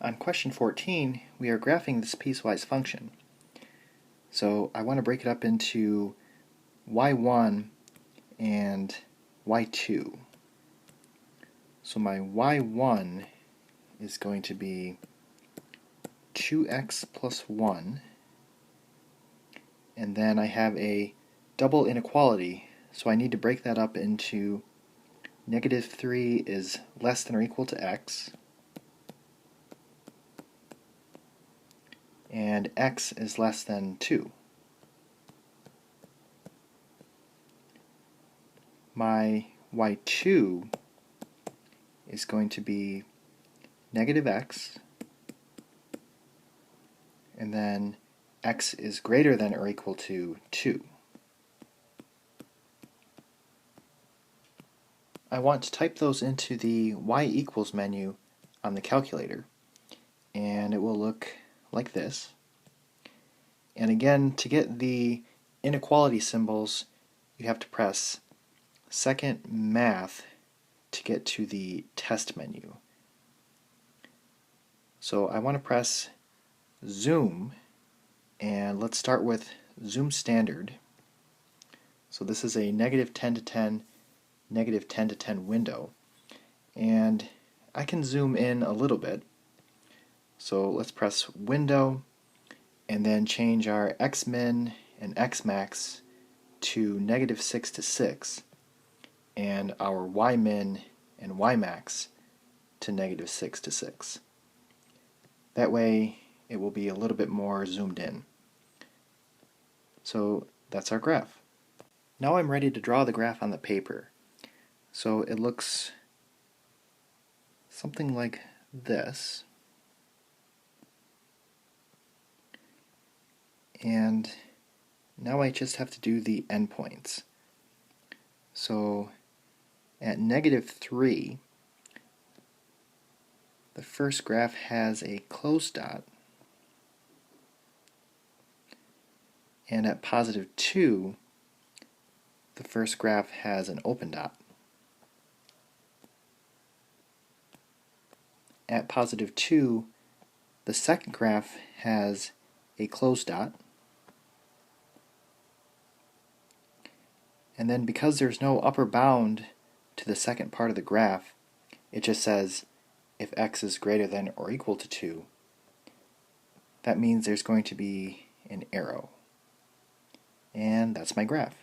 On question 14, we are graphing this piecewise function. So I want to break it up into y1 and y2. So my y1 is going to be 2x plus 1, and then I have a double inequality, so I need to break that up into negative 3 is less than or equal to x, and x is less than 2. My y2 is going to be negative x, and then x is greater than or equal to 2. I want to type those into the y equals menu on the calculator, and it will look like this. And again, to get the inequality symbols, you have to press second math to get to the test menu. So I want to press zoom, and let's start with zoom standard. So this is a negative 10 to 10, negative 10 to 10 window, and I can zoom in a little bit. So let's press window and then change our x-min and x-max to negative 6 to 6, and our y-min and y-max to negative 6 to 6. That way it will be a little bit more zoomed in. So that's our graph. Now I'm ready to draw the graph on the paper. So it looks something like this. And now I just have to do the endpoints. So at negative 3, the first graph has a closed dot, and at positive 2, the first graph has an open dot. At positive 2, the second graph has a closed dot, and then because there's no upper bound to the second part of the graph, it just says if x is greater than or equal to 2. That means there's going to be an arrow. And that's my graph.